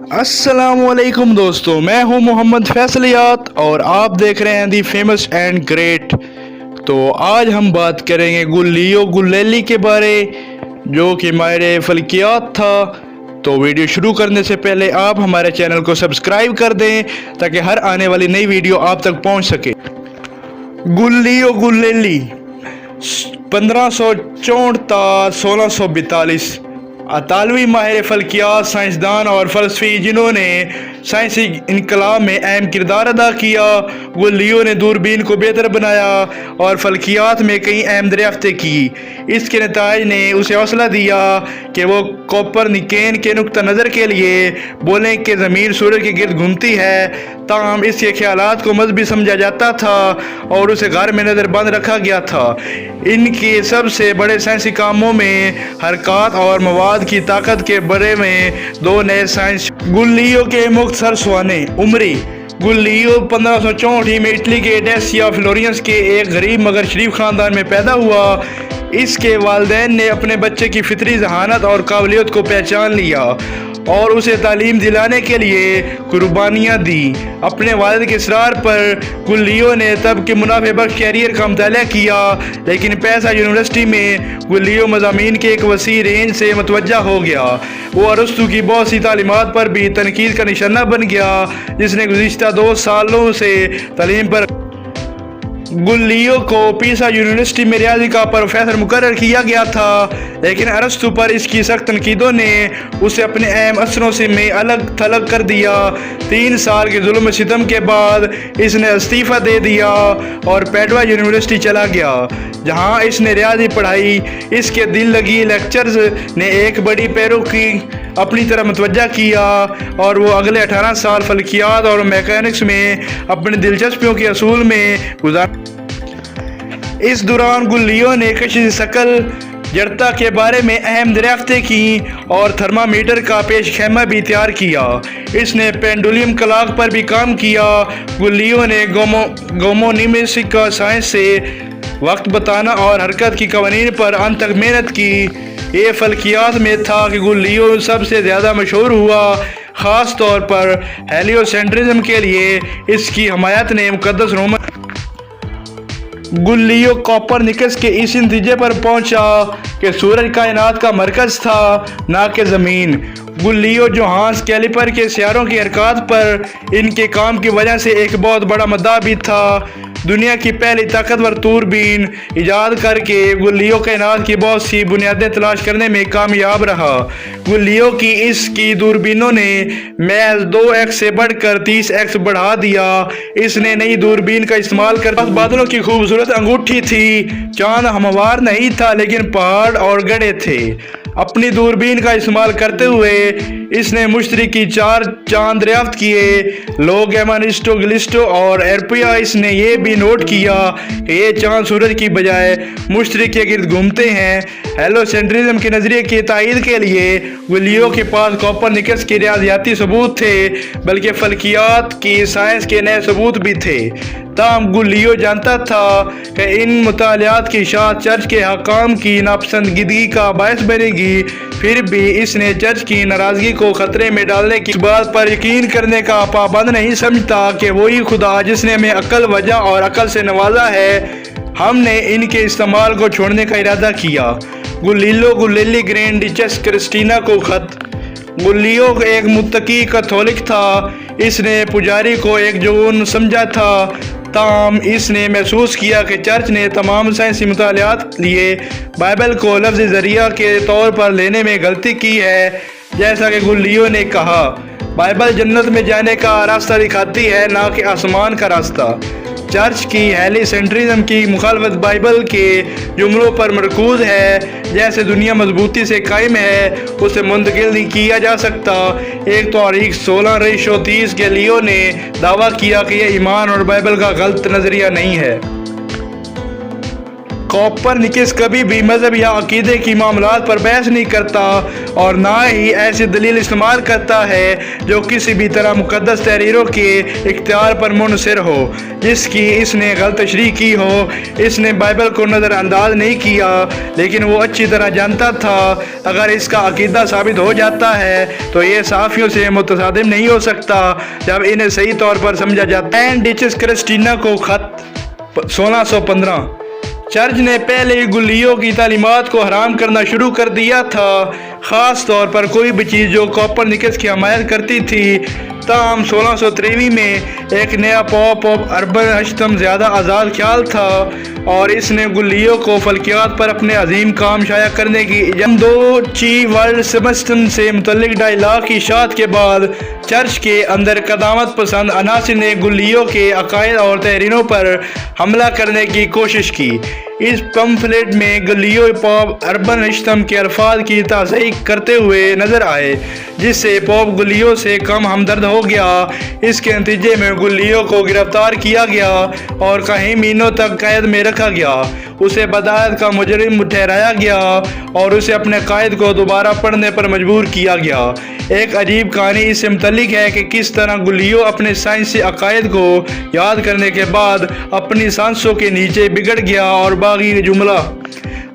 अस्सलाम वालेकुम दोस्तों, मैं हूं मोहम्मद फैसलियात और आप देख रहे हैं दी फेमस एंड ग्रेट। तो आज हम बात करेंगे गुलियो गुलेली के बारे, जो कि माहिर फल्कियात था। तो वीडियो शुरू करने से पहले आप हमारे चैनल को सब्सक्राइब कर दें ताकि हर आने वाली नई वीडियो आप तक पहुंच सके। गुलियो गुलेली 1564 ta 1642 अतालवी माहिर फल्कियात, साइंसदान और फलसफी जिन्होंने साइंसी इनकलाब में अहम किरदार अदा किया। गुलियो ने दूरबीन को बेहतर बनाया और फल्कियात में कई अहम दरियाफ्तें की। इसके नताइज ने उसे हौसला दिया कि वो कोपरनिकस के नुक्ता नज़र के लिए बोलें कि ज़मीन सूरज के गिर्द घूमती है। ताहम इसके ख्यालात को मजहबी समझा जाता था और उसे घर में नज़र बंद रखा गया था। इनके सबसे बड़े साइंसी कामों में हरकत और मवाद की ताकत के बारे में दो नए साइंस। गुलियो के मुख्तसर सवाने उम्री। गुलियो 1564 में इटली के डेसिया फ्लोरेंस के एक गरीब मगर शरीफ ख़ानदान में पैदा हुआ। इसके वालिदैन ने अपने बच्चे की फितरी जहानत और काबिलियत को पहचान लिया और उसे तालीम दिलाने के लिए कुर्बानियाँ दी। अपने वालिद के इसरार पर गुलियो ने तब के मुनाफे बख्श कैरियर का मुताला किया, लेकिन पैसा यूनिवर्सिटी में गुलियो मज़ामीन के एक वसी रेंज से मतवज्जा हो गया। वो अरस्तु की बहुत सी तालीमात पर भी तनकीद का निशाना बन गया, जिसने गुज़िश्ता 2 सालों से तालीम पर। गुलियो को पीसा यूनिवर्सिटी में रियाजी का प्रोफेसर मुकर्रर किया गया था, लेकिन अरस्तु पर इसकी सख्त तनकीदों ने उसे अपने अहम असरों से में अलग थलग कर दिया। 3 साल के जुल्म सितम के बाद इसने इस्तीफ़ा दे दिया और पैडवा यूनिवर्सिटी चला गया, जहां इसने रियाजी पढ़ाई। इसके दिल लगी लेक्चर्स ने एक बड़ी पैरों की अपनी तरफ मतवज्जा किया और वो अगले 18 साल फल्कियात और मैकेनिक्स में अपनी दिलचस्पियों के असूल में गुजार। इस दौरान गुलियो ने कशिश शकल जड़ता के बारे में अहम दरियाफ्तें की और थर्मामीटर का पेश खेमा भी तैयार किया। इसने पेंडुलम क्लॉक पर भी काम किया। गुलियो ने गोमोनिमिक्स का साइंस से वक्त बताना और हरकत की कवानीन पर अंत तक मेहनत की। ये फल्कियात में था कि गुलियो सबसे ज़्यादा मशहूर हुआ, ख़ास तौर पर हेलियोसेंट्रिज्म के लिए इसकी हमायत ने मुक़द्दस रोमन। गुलियो कोपरनिकस के इस नतीजे पर पहुंचा कि सूरज कायनात का मरकज़ था, ना कि ज़मीन। गुलियो जोहान्स कैलिपर के सियारों की हरकत पर इनके काम की वजह से एक बहुत बड़ा मद्दा भी था। दुनिया की पहली ताकतवर दूरबीन ईजाद करके गुलियो कायनात की बहुत सी बुनियादें तलाश करने में कामयाब रहा। गुलियो की इसकी दूरबीनों ने महज 2x से बढ़कर 30x बढ़ा दिया। इसने नई दूरबीन का इस्तेमाल कर बादलों की खूबसूरत अंगूठी थी। चांद हमवार नहीं था, लेकिन पहाड़ और गड्ढे थे। अपनी दूरबीन का इस्तेमाल करते हुए इसने मुश्तरी की 4 चांद दरियाफ्त किए, लोगेमानिस्टो, गिलिस्टो और एरपिया। इसने ये भी नोट किया कि ये चांद सूरज की बजाय मुश्तरी के गिर्द घूमते हैं। हेलोसेंट्रिज्म के नज़रिए की तायीद के लिए गुलियो के पास कोपरनिकस के रियाजियाती सबूत थे, बल्कि फल्कियात की साइंस के नए सबूत भी थे। ताहम गुलियो जानता था कि इन मुतालियात की शायद चर्च के हकाम की नापसंदगी का बायस बनेगी। फिर भी इसने चर्च की नाराज़गी को ख़तरे में डालने की बात पर यकीन करने का पाबंद नहीं समझता कि वही खुदा जिसने हमें अक्ल, वजह और अक्ल से नवाजा है, हमने इनके इस्तेमाल को छोड़ने का इरादा किया। गुलियो गुलेली ग्रैंड डचेस क्रिस्टीना को खत। गुलियो एक मुत्तकी कैथोलिक था। इसने पुजारी को एक जुनून समझा था। ताहम इसने महसूस किया कि चर्च ने तमाम साइंसी मुतालियात लिए बाइबल को लफ्ज़ ज़रिया के तौर पर लेने में गलती की है। जैसा कि गुलियो ने कहा, बाइबल जन्नत में जाने का रास्ता दिखाती है, ना कि आसमान का रास्ता। चर्च की हेलिसेंट्रिज्म की मुखालफत बाइबल के जुमलों पर मरकूज है। जैसे दुनिया मजबूती से कायम है, उसे मुंतकिल नहीं किया जा सकता। एक तारीख 16/30 गैलियो ने दावा किया कि यह ईमान और बाइबल का गलत नज़रिया नहीं है। कोपरनिकस कभी भी मजहब या अकीदे की मामलात पर बहस नहीं करता और ना ही ऐसी दलील इस्तेमाल करता है जो किसी भी तरह मुकद्दस तहरीरों के इख्तियार पर मुनसर हो जिसकी इसने गलत तशरीह की हो। इसने बाइबल को नज़रअंदाज नहीं किया, लेकिन वो अच्छी तरह जानता था अगर इसका अकीदा साबित हो जाता है तो ये साफियों से मुतसादिम नहीं हो सकता जब इन्हें सही तौर पर समझा जाता है। डिचस क्रिस्टीना को खत 1615। चर्च ने पहले ही गुल्लियों की तालीमात को हराम करना शुरू कर दिया था, ख़ास तौर पर कोई भी चीज़ जो कोपरनिकस की हमायत करती थी। ताहम 1623 में एक नया पॉप अर्बन हश्तम ज़्यादा आज़ाद ख्याल था और इसने गुल्लियों को फल्कियात पर अपने अजीम काम शाया करने की दो ची वर्ल्ड सिस्टम से मुतल्लिक डायलॉग की इशाअत के बाद चर्च के अंदर कदामत पसंद अनासिर ने गुल्लियों के अकायद और तहरीरों पर हमला करने की कोशिश की। इस पम्फलेट में गुल्लियों पॉप अर्बन हश्तम के अल्फाज की तस्दीक करते हुए नजर आए, जिससे पॉप गुल्लियों से कम हमदर्द हो गया। इसके नतीजे में गुल्लियों को गिरफ्तार किया गया और कई महीनों तक कैद में रखा गया। उसे बदायत का मुजरिम ठहराया गया और उसे अपने कायद को दोबारा पढ़ने पर मजबूर किया गया। एक अजीब कहानी इससे मुतल्लिक है कि किस तरह गुल्लियों अपने साइंसी अकायद को याद करने के बाद अपनी सांसों के नीचे बिगड़ गया और बाकी जुमला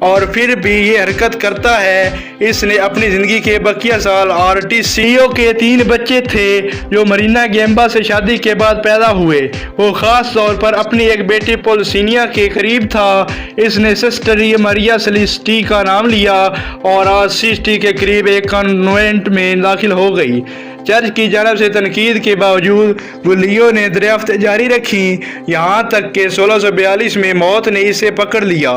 और फिर भी ये हरकत करता है। इसने अपनी ज़िंदगी के बकिया साल आरटीसीओ के 3 बच्चे थे जो मरीना गेम्बा से शादी के बाद पैदा हुए। वो ख़ास तौर पर अपनी एक बेटी पोलसीनिया के करीब था। इसने सिस्टर मरिया सेलिस्टी का नाम लिया और आज सिस्टी के करीब एक कॉन्वेंट में दाखिल हो गई। चर्च की जानब से तनकीद के बावजूद गुल्लियों ने दरियाफ्त जारी रखी, यहाँ तक कि 1642 में मौत ने इसे पकड़ लिया।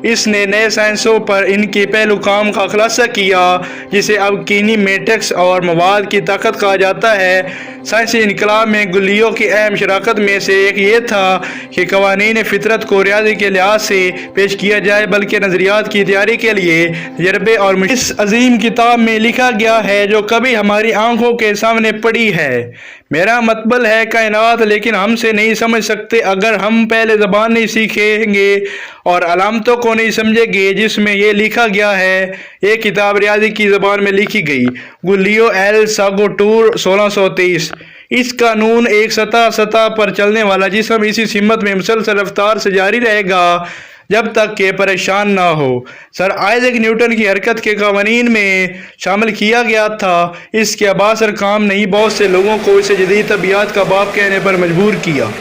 इसने नए साइंसों पर इनके पहलू काम का खुलासा किया, जिसे अब कीनीमेटिक्स और मवाद की ताकत कहा जाता है। साइंसी इनकलाब में गुल्लियों की अहम शराकत में से एक ये था कि कवानीन फितरत को रियाजी के लिहाज से पेश किया जाए, बल्कि नज़रियात की तैयारी के लिए तजर्बे और इस अजीम किताब में लिखा गया है जो कभी हमारी आंखों के सामने पड़ी है। मेरा मतलब है कायनात, लेकिन हमसे नहीं समझ सकते अगर हम पहले ज़बान नहीं सीखेंगे और अलामतों को नहीं समझेंगे जिसमें ये लिखा गया है। ये किताब रियाजी की ज़बान में लिखी गई। गुल्लियो एल सागोटूर 1623। इस कानून एक सतह पर चलने वाला जिस्म इसी सिमत में मुसलसल रफ्तार से जारी रहेगा जब तक कि परेशान ना हो। सर आइजैक न्यूटन की हरकत के कवानीन में शामिल किया गया था। इसके अबासर काम नहीं बहुत से लोगों को इसे जदीद तबियात का बाप कहने पर मजबूर किया।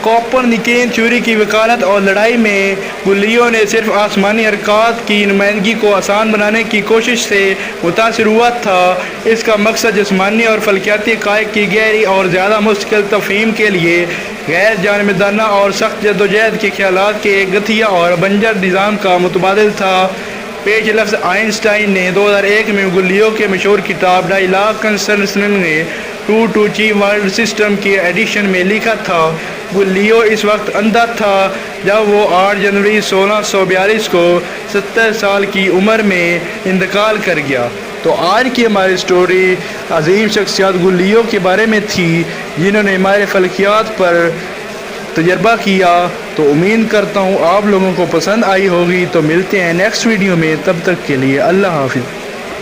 कोपरनिकन थ्योरी की वकालत और लड़ाई में गुल्लियों ने सिर्फ आसमानी हरकत की नुमाइंदगी को आसान बनाने की कोशिश से मुतासिर हुआ था। इसका मकसद जिस्मानी और फल्कियाती हक़ाइक़ की गहरी और ज़्यादा मुश्किल तफ़हीम के लिए गैर जानिबदाना और सख्त जद्दोजहद के ख़यालात के एक गठिया और बंजर निज़ाम का मुतबादिल था। पेश लफ्ज़ आइंस्टाइन ने 2001 में गुल्लियों के मशहूर किताब डायलॉग कंसर्निंग टू ची वर्ल्ड सिस्टम की एडिशन में लिखा था। गुल्लियो इस वक्त अंधा था जब वो 8 जनवरी 1642 को 70 साल की उम्र में इंतकाल कर गया। तो आज की हमारी स्टोरी अजीम शख्सियत गुल्लियों के बारे में थी जिन्होंने हमारे फल्कियात पर तजर्बा किया। तो उम्मीद करता हूँ आप लोगों को पसंद आई होगी। तो मिलते हैं नेक्स्ट वीडियो में, तब तक के लिए अल्लाह हाफिज़।